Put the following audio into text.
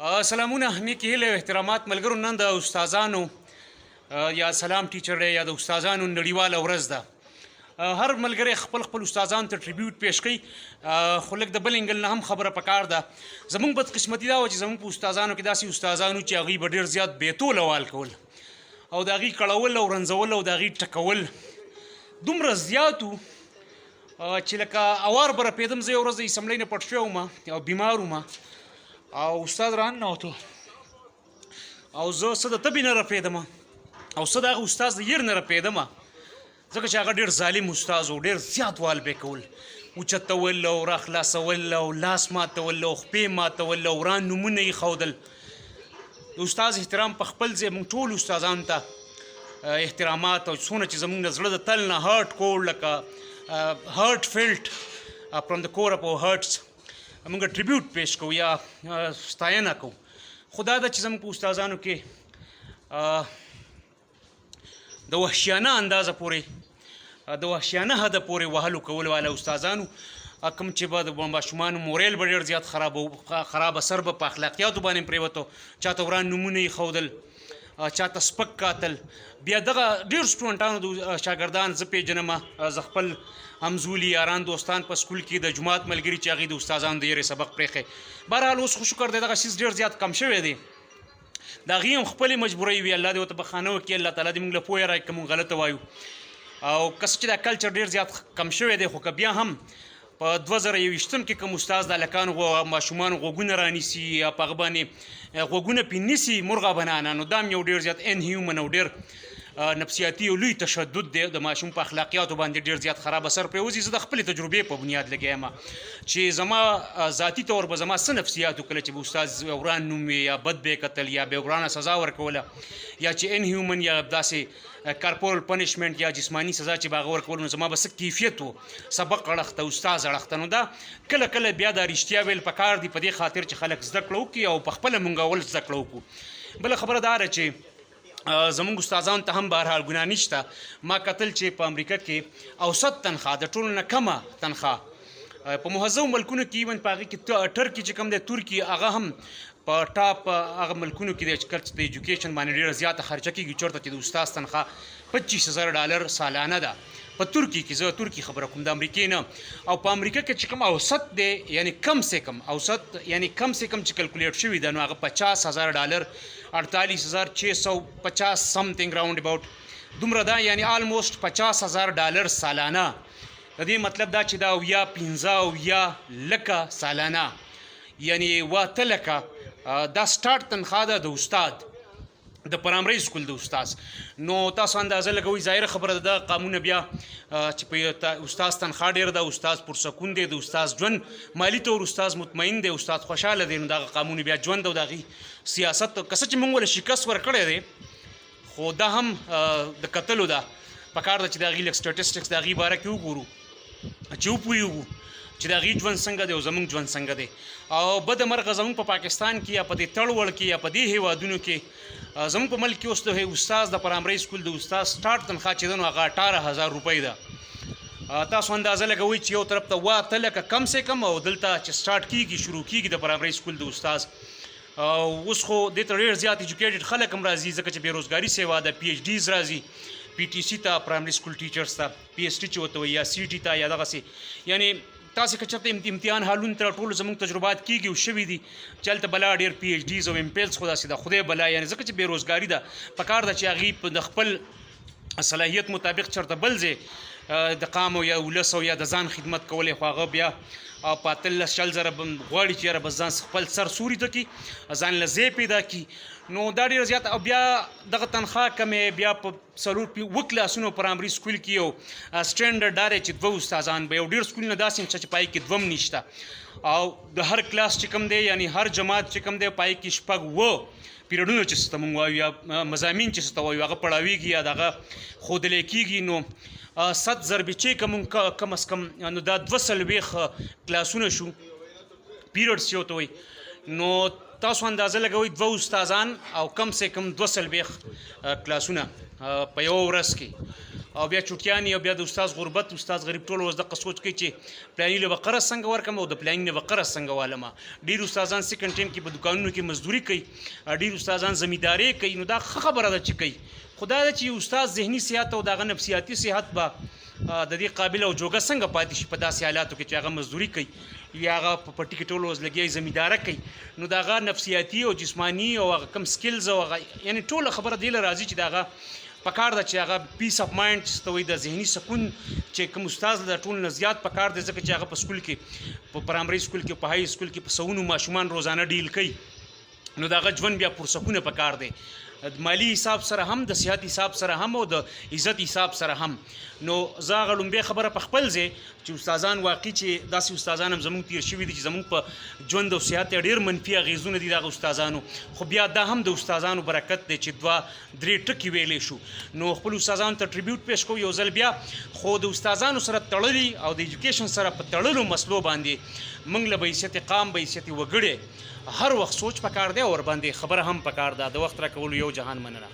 سلامونه نیکی هیله او احترامات ملګرو نن د استادانو یا سلام ټیچر دی یا د استادانو نړیواله ورځ ده هر ملګری خپل خپل استادانو ته ټریبیوټ پیش کوي خو لږ د بل انګل نه هم خبره پکار ده زموږ بدقسمتي دا وه چې زموږ په استادانو کې داسې استادانو چې هغوی به ډېر زیات بېتوله وال کول او د هغوی کړول او رنځول او د هغوی ټکول دومره زیات وو چې لکه اوار به رپېدم زه یو ورځ د اسمبلۍ نه پټ شوی وم او بیمار وم او استاد راننوتو او زه څه د تبې نه رپېدم او څه د هغه استاد د ير نه رپېدم ځکه چې هغه ډېر ظالم استاد و ډېر زیات وال به کول اوچتول او راخلاصول او لاس ماتول او خپې ماتول او وران نومونه یې ښودل د استاد احترام په خپل ځای موږ ټول استادانو ته احترامات او څونه چې زموږ د زړه د تل نه هرټ کوډ لکه هرټ فیلټ فرام د کور اف اور هرټس موږ ټریبیوټ پیش کوو یا ستاینه کوو خو دا ده چې زموږ په استادانو کې د وحشیانه اندازه پورې د وحشیانه حده پورې وهلو کولو والا استادانو کوم چې به د ماشومانو موریل به ډېر زیات خراب اثر به په اخلاقیاتو باندې پرېوتو چاته وران نومونه یې ښودل چاته سپک کاتل بیا دغه ډېر سټوډنټانو د شاګردان زه پېژنم زه خپل همزولي یاران دوستان په سکول کې د جماعت ملګري چې هغوی د استادانو د یېرې سبق پرېښی بهرحال اوس خو شکر دی دغه څیز ډېر زیات کم شوی دی د هغې هم خپلې مجبورۍ وي الله دې ورته بخښنه وکړي الله تعالی دې موږ له پوهې راکړي که موږ غلطه وایو او که څه چې دا کلچر ډېر زیات کم شوی دی خو که بیا هم په 2021 کې کوم استاد د هلکانو ماشومانو غوږونه رانیسي یا په هغه باندې غوږونه پرې نیسي مرغه بنانه نو دا هم یو ډېر زیات انهیومن او ډېر نفسیاتي او لوی تشدد دی د ماشوم په اخلاقیاتو باندې ډېر زیات خراب اثر پرېوځي زه د خپلې تجربې په بنیاد لګیا یم چې زما ذاتي طور به زما څه نفسیات کله چې به استاد وران نوم یا بد به کتل یا بې ورانه سزا ورکوله یا چې انهیومن یا داسې کارپورل پنشمنټ یا جسمانی سزا چې به هغه ورکول نو زما به څه کیفیت و سبق اړخته استاد اړخته نو دا کله کله بیا دا رښتیا ویل پکار دي په دې خاطر چې خلک زده کړه وکړي او په خپله مونږ اول زده کړه وکړو بله خبره دا ده چې زموږ استادانو ته هم بهرحال ګناه نشته ما کتل چې په امریکا کې اوسط تنخواه د ټولو نه کمه تنخواه په مهذبو ملکونو کې ایون په هغې کې ټرکي چې کوم دی ترکي هغه هم په ټاپ هغه ملکونو کې دی چې کله چې د ایجوکیشن باندې ډېره زیاته خرچه کېږي چېرته چې د استاد تنخواه $25,000 سالانه ده په ترکي کې زه ترکي خبره کوم د امریکې نه او په امریکا کې چې کوم اوسط دی یعنی کم سے کم اوسط یعنی کم سے کم چې کلکولیټ شوي ده نو هغه $50,000 $48,650 سمثینګ راوند اباؤټ دومره ده یعنی آلموسټ $50,000 سالانه د دې مطلب دا چې دا اویا پنځه اویا لکه سالانه یعنی واته لکه دا سټارټ تنخواه ده د استاد د پرایمري سکول د استاد نو تاسو اندازه لګوئ ظاهره خبره ده دا قانونه بیا چې په استاد تنخواه ډېره ده استاد پرسکون دی د استاد ژوند مالي طور استاد مطمئن دی استاد خوشحاله دی نو دغه قانون بیا ژوند او د هغې سیاست که څه چې موږ ولې شکست ورکړی دی خو دا هم د کتلو ده پکار ده چې د هغې لږ سټیټسټکس د هغې باره کې وګورو چې وپوهېږو چې د هغې ژوند څنګه دی او زموږ ژوند څنګه دی او بده مرغه زموږ په پاکستان کې یا په دې تړوړ کې یا په دې هیوادونو کې زموږ په ملک کې اوس د استاد د پرایمري سکول د استاد سټارټ تنخواه چې ده نو هغه $18,000 ده تاسو اندازه لګوئ چې یو طرف ته واته لکه کم سے کم او دلته چې سټارټ کېږي شروع کېږي د پرایمري سکول د استاد اوس خو دې ته ډېر زیات ایجوکیټډ خلک هم راځي ځکه چې بېروزګاري سیوا ده پي ایچ ډیز راځي پي ټي سي ته پرایمري سکول ټیچرس ته پي ایچ ټي چې ورته وایي یا سی ټي ته یا دغسې یعنی تاسې که چېرته امتحان حالونو ته ټولو زموږ تجربات کېږي او شوي دي چې هلته بلا ډېر پي ایچ ډیز او امپیلز خو داسې ده خدای بلا یعنې ځکه چې بېروزګاري ده پکار ده چې هغوی په د خپل صلاحیت مطابق چېرته بل ځای د قام او یا ولس او یا د ځان خدمت کولی خو هغه بیا په 18,000 غواړي چې یاره بس ځان خپل سر سوري ته کړي ځان له ځای پیدا کړي نو دا ډېر زیات او بیا دغه تنخواه کمې بیا په څلور اووه کلاسونو پرایمري سکول کې یو سټینډرډ دا دی چې دوه استادان به یو ډېر سکولونه داسې شته چې پای کې دوه هم نشته او د هر کلاس چې کوم دی یعنی هر جماعت چې کوم دی پای کې شپږ اووه پیریډونه چې څه ته موږ وایو یا مضامین چې څه ته وایو هغه پړاویږي یا دغه ښودلی کېږي نو 100 ضرب چې کوم کم از کم نو دا 240 کلاسونه شو پیریډس چې ورته وایي نو تاسو اندازه لګوئ دوه استادان او کم سے کم 240 کلاسونه په یوه ورځ کې او بیا چټیانی او بیا د استاد غربت استاد غریب ټول وز د سوچ کوي چې پلاني له بقره څنګه ورکم او د پلاني نه بقره څنګه والما. ډیر استادان سکند ټیم کې په دکانونو کې مزدوري کوي، ډیر استادان زمینداری کوي. نو دا خبره ده چې کوي خدای دا چې استاد ذهني صحت او دغه نفسیاتي صحت به د دې قابل او جوګه څنګه پاتې شي په داسې حالاتو کې چې هغه مزدوري کوي یا هغه په پټي کې ټول ورځ لګي زمینداره کوي. نو د هغه نفسیاتي او جسماني او هغه کم سکلز او یعنی ټول خبره دی راځي چې دغه پکار ده چې هغه پیس اف مایند چې توي د ذهني سکون چې کوم استاد د ټول نه زیات پکار دی ځکه چې هغه په سکول کې په پرایمري سکول کې په هاي سکول کې په سونو ماشومان روزانه ډیل کوي. نو دغه ژوند بیا پرسکونه پکار دی مالی حساب سره هم د صحت حساب سره هم او د عزت حساب سره هم. نو زه غلم به خبره په خپل ځای چې استادان واقعي چې داسې استادان هم زموږ تیر شوي دي چې زموږ په ژوند او صحت ډېر منفي اغېزونه دي دغه استادانو، خو بیا دا هم د استادانو برکت دی چې 2-3 ټکي ویلی شو. نو خپل استادانو ته ټریبیوټ پیش کوو یو ځل بیا، خو د استادانو سره تړلي او د ایجوکیشن سره په تړلو مسلو باندې موږ له بحیثیت قام بحیثیت وګړي هر وخت سوچ پکار دی او ور باندې خبره هم پکار ده. د وخت راکولو یو جهان مننه.